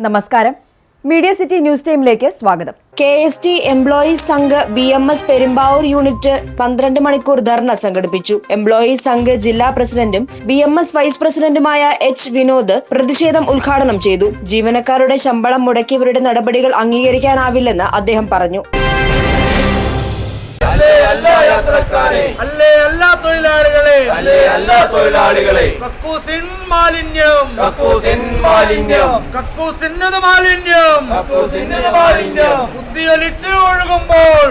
നമസ്കാരം. Media city news ടൈമിലേക്ക് സ്വാഗതം. KST employees Sangh BMS Perumbavoor unit 12 മണിക്കൂർ ധർണ സംഘടിപ്പിച്ചു. എംപ്ലോയീസ് സംഘ് ജില്ലാ പ്രസിഡന്റും BMS വൈസ് പ്രസിഡന്റുമായ H. വിനോദ് പ്രതിഷേധം ഉദ്ഘാടനം ചെയ്തു. ജീവനക്കാരുടെ ശമ്പളം മുടക്കിയവരുടെ നടപടികൾ അംഗീകരിക്കാനാവില്ലെന്ന് അദ്ദേഹം പറഞ്ഞു. കക്കൂസിൻ മാലിന്യം കുത്തിയൊലിച്ച് ഒഴുകുമ്പോൾ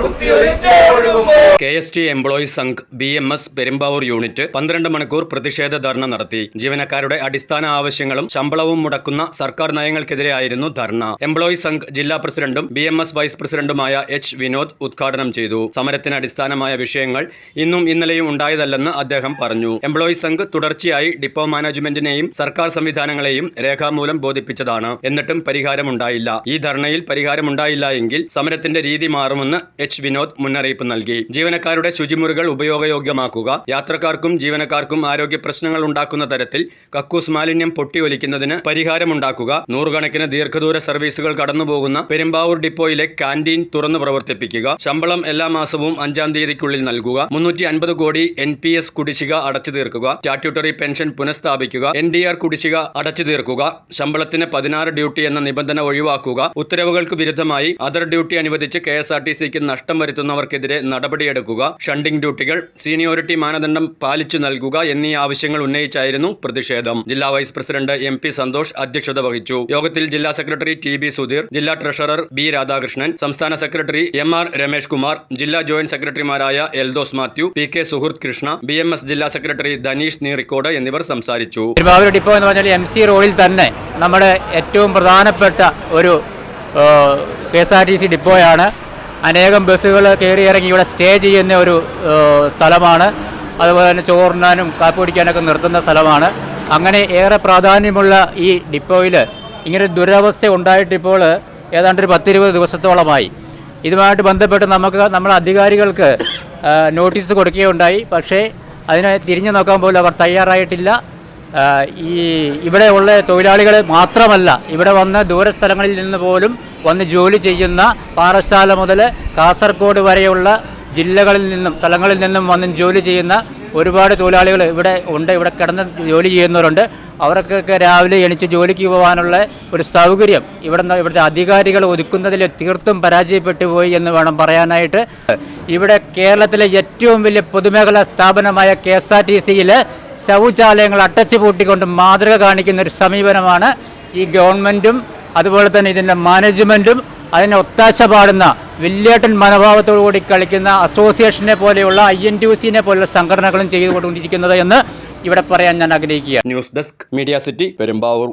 KST employees Sangh BMS Perumbavoor unit 12 മണിക്കൂർ പ്രതിഷേധ ധർണ നടത്തി. ജീവനക്കാരുടെ അടിസ്ഥാന ആവശ്യങ്ങളും ശമ്പളവും മുടക്കുന്ന സർക്കാർ നയങ്ങൾക്കെതിരെയായിരുന്നു ധർണ. എംപ്ലോയീസ് സംഘ് ജില്ലാ പ്രസിഡന്റും BMS വൈസ് പ്രസിഡന്റുമായ H. വിനോദ് ഉദ്ഘാടനം ചെയ്തു. സമരത്തിന് അടിസ്ഥാനമായ വിഷയങ്ങൾ ഇന്നും ഇന്നലെയും ഉണ്ടായതല്ലെന്ന് അദ്ദേഹം പറഞ്ഞു. എംപ്ലോയീസ് സംഘ് തുടർച്ചയായി ഡിപ്പോ മാനേജ്മെന്റിനെയും സർക്കാർ സംവിധാനങ്ങളെയും രേഖാമൂലം ബോധിപ്പിച്ചതാണ്. എന്നിട്ടും പരിഹാരമുണ്ടായില്ല. ഈ ധർണയിൽ പരിഹാരമുണ്ടായില്ല എങ്കിൽ സമരത്തിന്റെ രീതി മാറുമെന്ന് H. വിനോദ് മുന്നറിയിപ്പ് നൽകി. ജീവനക്കാരുടെ ശുചിമുറികൾ ഉപയോഗയോഗ്യമാക്കുക, യാത്രക്കാർക്കും ജീവനക്കാർക്കും ആരോഗ്യ പ്രശ്നങ്ങൾ ഉണ്ടാക്കുന്ന തരത്തിൽ കക്കൂസ് മാലിന്യം പൊട്ടിയൊലിക്കുന്നതിന് പരിഹാരമുണ്ടാക്കുക, നൂറുകണക്കിന് ദീർഘദൂര സർവീസുകൾ കടന്നുപോകുന്ന പെരുമ്പാവൂർ ഡിപ്പോയിലെ കാന്റീൻ തുറന്നു പ്രവർത്തിപ്പിക്കുക, ശമ്പളം എല്ലാ മാസവും 5-ാം തീയതിക്കുള്ളിൽ നൽകുക, 350 കോടി NPS കുടിശ്ശിക അടച്ചു തീർക്കുക, സ്റ്റാറ്റ്യൂട്ടറി പെൻഷൻ പുനഃസ്ഥാപിക്കുക, NDR കുടിശ്ശിക അടച്ചു തീർക്കുക, ശമ്പളത്തിന് 16 ഡ്യൂട്ടി എന്ന നിബന്ധന ഒഴിവാക്കുക, ഉത്തരവുകൾക്ക് വിരുദ്ധമായി അതർ ഡ്യൂട്ടി അനുവദിച്ച് KSRTCക്ക് നഷ്ടം വരുത്തുന്നവർക്കെതിരെ നടപടിയെടുക്കുക, ഷണ്ടിംഗ് ഡ്യൂട്ടികൾ സീനിയോറിറ്റി മാനദണ്ഡം പാലിച്ചു നൽകുക എന്നീ ആവശ്യങ്ങൾ ഉന്നയിച്ചായിരുന്നു പ്രതിഷേധം. ജില്ലാ വൈസ് പ്രസിഡന്റ് MP സന്തോഷ് അധ്യക്ഷത വഹിച്ചു. യോഗത്തിൽ ജില്ലാ സെക്രട്ടറി TB സുധീർ, ജില്ലാ ട്രഷറർ B. രാധാകൃഷ്ണൻ, സംസ്ഥാന സെക്രട്ടറി MR രമേഷ് കുമാർ, ജില്ലാ ജോയിന്റ് സെക്രട്ടറിമാരായ എൽദോസ് മാത്യു, PK സുഹൃത്ത് കൃഷ്ണ, BMS ജില്ലാ സെക്രട്ടറി ധനീഷ് നീറിക്കോട് എന്നിവർ സംസാരിച്ചു. പെരുമ്പാവൂർ ഡിപ്പോ എന്ന് പറഞ്ഞാൽ MC റോഡിൽ തന്നെ നമ്മുടെ ഏറ്റവും പ്രധാനപ്പെട്ട ഒരു KSRTC ഡിപ്പോയാണ്. അനേകം ബസ്സുകൾ കയറി ഇറങ്ങി ഇവിടെ സ്റ്റേ ചെയ്യുന്ന ഒരു സ്ഥലമാണ്. അതുപോലെ തന്നെ ചോറിനാനും കാപ്പി കുടിക്കാനൊക്കെ നിർത്തുന്ന സ്ഥലമാണ്. അങ്ങനെ ഏറെ പ്രാധാന്യമുള്ള ഈ ഡിപ്പോയിൽ ഇങ്ങനൊരു ദുരവസ്ഥ ഉണ്ടായിട്ടിപ്പോൾ ഏതാണ്ട് ഒരു 10-20 ദിവസത്തോളമായി. ഇതുമായിട്ട് ബന്ധപ്പെട്ട് നമ്മുടെ അധികാരികൾക്ക് നോട്ടീസ് കൊടുക്കുകയുണ്ടായി. പക്ഷേ അതിനെ തിരിഞ്ഞു നോക്കാൻ പോലും അവർ തയ്യാറായിട്ടില്ല. ഇവിടെയുള്ള തൊഴിലാളികൾ മാത്രമല്ല, ഇവിടെ വന്ന് ദൂരസ്ഥലങ്ങളിൽ നിന്ന് പോലും വന്ന് ജോലി ചെയ്യുന്ന പാറശാല മുതൽ കാസർഗോഡ് വരെയുള്ള ജില്ലകളിൽ നിന്നും സ്ഥലങ്ങളിൽ നിന്നും വന്ന് ജോലി ചെയ്യുന്ന ഒരുപാട് തൊഴിലാളികൾ ഇവിടെ ഉണ്ട്. ഇവിടെ കിടന്ന് ജോലി ചെയ്യുന്നവരുണ്ട്. അവർക്കൊക്കെ രാവിലെ എണീച്ച് ജോലിക്ക് പോകാനുള്ള ഒരു സൗകര്യം ഇവിടുത്തെ അധികാരികൾ ഒതുക്കുന്നതിൽ തീർത്തും പരാജയപ്പെട്ടു പോയി എന്ന് വേണം പറയാനായിട്ട്. ഇവിടെ കേരളത്തിലെ ഏറ്റവും വലിയ പൊതുമേഖലാ സ്ഥാപനമായ KSRTCയിൽ ശൗചാലയങ്ങൾ അടച്ചു പൂട്ടിക്കൊണ്ട് മാതൃക കാണിക്കുന്ന ഒരു സമീപനമാണ് ഈ ഗവൺമെൻറ്റും അതുപോലെ തന്നെ ഇതിൻ്റെ മാനേജ്മെൻറ്റും അതിന് ഒത്താശ പാടുന്ന വില്ലേട്ടൻ മനോഭാവത്തോടു കൂടി കളിക്കുന്ന അസോസിയേഷനെ പോലെയുള്ള INTUCനെ പോലെയുള്ള സംഘടനകളും ചെയ്തുകൊണ്ടിരിക്കുന്നത് എന്ന് ഇവിടെ പറയാൻ ഞാൻ ആഗ്രഹിക്കുക. News desk media city Perumbavoor.